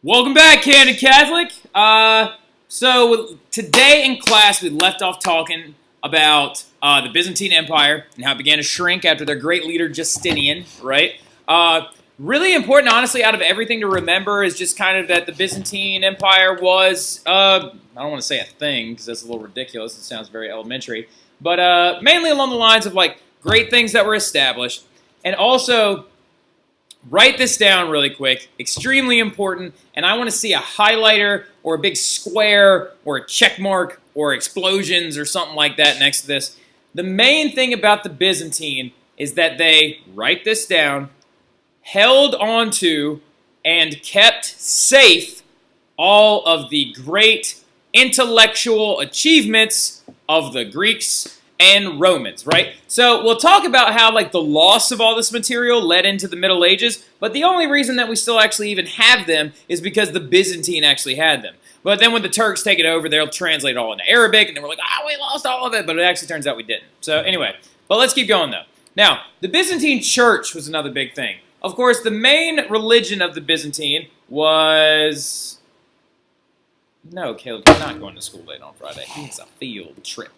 Welcome back, Candid Catholic. So today in class we left off talking about the Byzantine Empire and how it began to shrink after their great leader Justinian, right? Really important, honestly, out of everything to remember is just kind of that the Byzantine Empire was, I don't want to say a thing because that's a little ridiculous. It sounds very elementary. But mainly along the lines of like great things that were established. And also, write this down really quick, extremely important, and I want to see a highlighter or a big square or a check mark or explosions or something like that next to this. The main thing about the Byzantine is that they, write this down, held onto and kept safe all of the great intellectual achievements of the Greeks and Romans, right? So we'll talk about how like the loss of all this material led into the Middle Ages, but the only reason that we still actually even have them is because the Byzantine actually had them. But then when the Turks take it over, they'll translate it all into Arabic, and then we're like, we lost all of it, but it actually turns out we didn't. So anyway, but let's keep going though. Now, the Byzantine Church was another big thing. Of course, the main religion of the Byzantine was... No, Caleb's not going to school late on Friday. He has a field trip.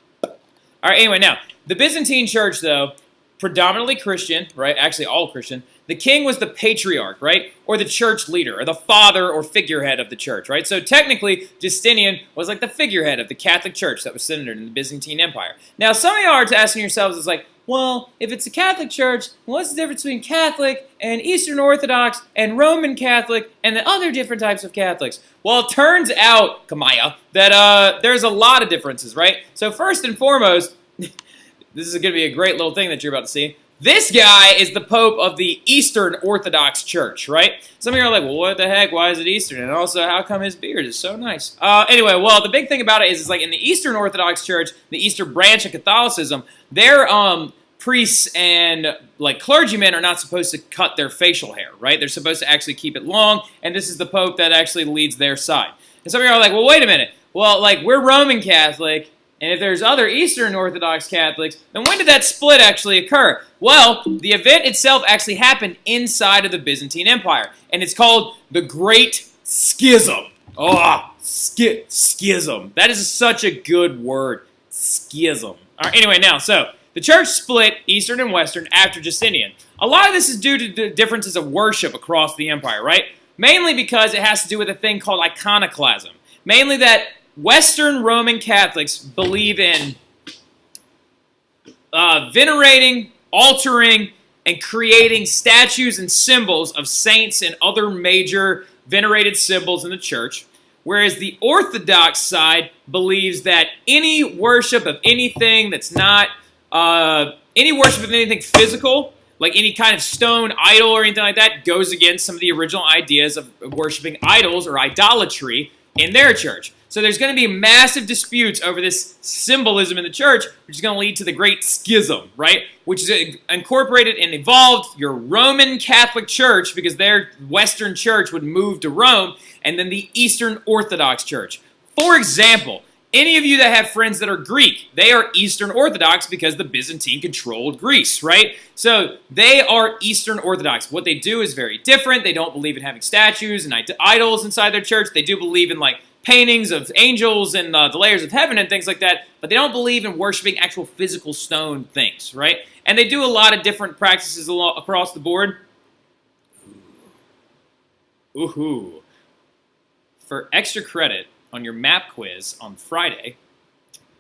All right, anyway, now, the Byzantine Church, though, predominantly Christian, right? Actually, all Christian. The king was the patriarch, right? Or the church leader, or the father or figurehead of the church, right? So technically, Justinian was like the figurehead of the Catholic Church that was centered in the Byzantine Empire. Now, some of you are asking yourselves, it's like, well, if it's a Catholic Church, what's the difference between Catholic and Eastern Orthodox and Roman Catholic and the other different types of Catholics? Well, it turns out, Kamaya, that there's a lot of differences, right? So first and foremost, this is going to be a great little thing that you're about to see. This guy is the Pope of the Eastern Orthodox Church, right? Some of you are like, well, what the heck? Why is it Eastern? And also, how come his beard is so nice? Anyway, well, the big thing about it is like in the Eastern Orthodox Church, the Eastern branch of Catholicism, their priests and like clergymen are not supposed to cut their facial hair, right? They're supposed to actually keep it long, and this is the Pope that actually leads their side. And some of you are like, well, wait a minute. Well, like, we're Roman Catholic, and if there's other Eastern Orthodox Catholics, then when did that split actually occur? Well, the event itself actually happened inside of the Byzantine Empire, and it's called the Great Schism. Oh, schism. That is such a good word, schism. All right, anyway, now, so the church split Eastern and Western after Justinian. A lot of this is due to the differences of worship across the empire, right? Mainly because it has to do with a thing called iconoclasm. Mainly that Western Roman Catholics believe in venerating, altering, and creating statues and symbols of saints and other major venerated symbols in the church, whereas the Orthodox side believes that any worship of anything that's not, any worship of anything physical, like any kind of stone idol or anything like that, goes against some of the original ideas of worshiping idols or idolatry in their church. So there's going to be massive disputes over this symbolism in the church, which is going to lead to the Great Schism, right? Which is incorporated and evolved your Roman Catholic Church, because their Western Church would move to Rome, and then the Eastern Orthodox Church. For example, any of you that have friends that are Greek, they are Eastern Orthodox because the Byzantine controlled Greece, right? So they are Eastern Orthodox. What they do is very different. They don't believe in having statues and idols inside their church. They do believe in like paintings of angels and the layers of heaven and things like that, but they don't believe in worshiping actual physical stone things, right? And they do a lot of different practices across the board. Ooh. For extra credit on your map quiz on Friday,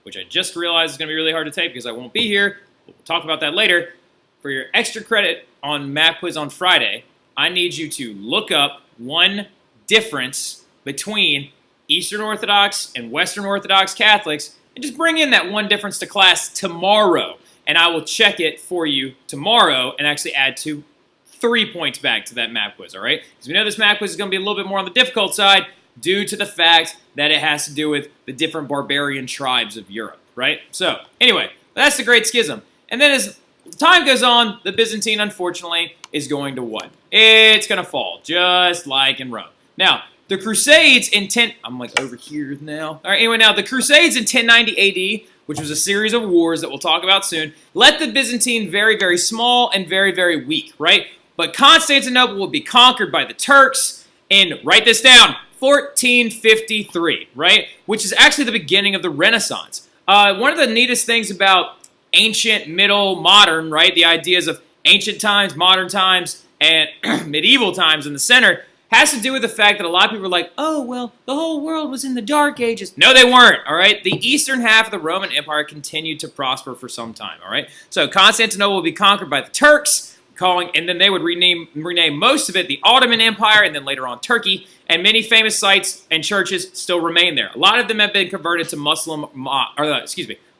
which I just realized is going to be really hard to take because I won't be here. We'll talk about that later. For your extra credit on map quiz on Friday, I need you to look up one difference between Eastern Orthodox and Western Orthodox Catholics, and just bring in that one difference to class tomorrow, and I will check it for you tomorrow and actually add 3 points back to that map quiz, all right? Because we know this map quiz is going to be a little bit more on the difficult side due to the fact that it has to do with the different barbarian tribes of Europe, right? So, anyway, that's the Great Schism. And then as time goes on, the Byzantine, unfortunately, is going to what? It's going to fall, just like in Rome. Now, the Crusades in I'm like over here now. All right, anyway, now the Crusades in 1090 AD, which was a series of wars that we'll talk about soon, left the Byzantine very, very small and very, very weak, right? But Constantinople would be conquered by the Turks in, write this down, 1453, right? Which is actually the beginning of the Renaissance. One of the neatest things about ancient, middle, modern, right? The ideas of ancient times, modern times, and medieval times in the center has to do with the fact that a lot of people are like, oh, well, the whole world was in the Dark Ages. No, they weren't, all right? The eastern half of the Roman Empire continued to prosper for some time, all right? So Constantinople will be conquered by the Turks, and then they would rename most of it the Ottoman Empire, and then later on Turkey, and many famous sites and churches still remain there. A lot of them have been converted to Muslim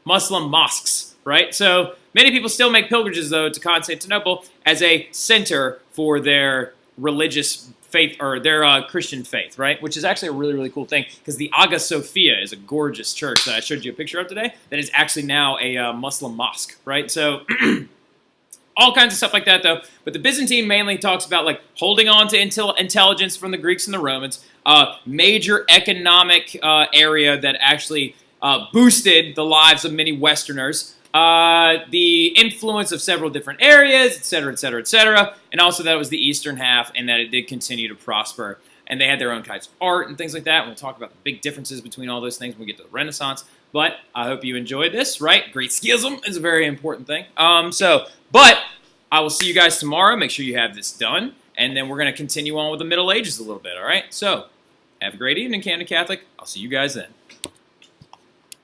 mosques, right? So many people still make pilgrimages, though, to Constantinople as a center for their religious faith, or their Christian faith, right? Which is actually a really, really cool thing, because the Hagia Sophia is a gorgeous church that I showed you a picture of today that is actually now a Muslim mosque, right? So all kinds of stuff like that, though. But the Byzantine mainly talks about like holding on to intelligence from the Greeks and the Romans, major economic area that actually boosted the lives of many Westerners, the influence of several different areas, etc., etc., etc., and also that it was the eastern half and that it did continue to prosper. And they had their own types of art and things like that. And we'll talk about the big differences between all those things when we get to the Renaissance. But I hope you enjoyed this, right? Great schism is a very important thing. But I will see you guys tomorrow. Make sure you have this done. And then we're going to continue on with the Middle Ages a little bit, all right? So have a great evening, Camden Catholic. I'll see you guys then.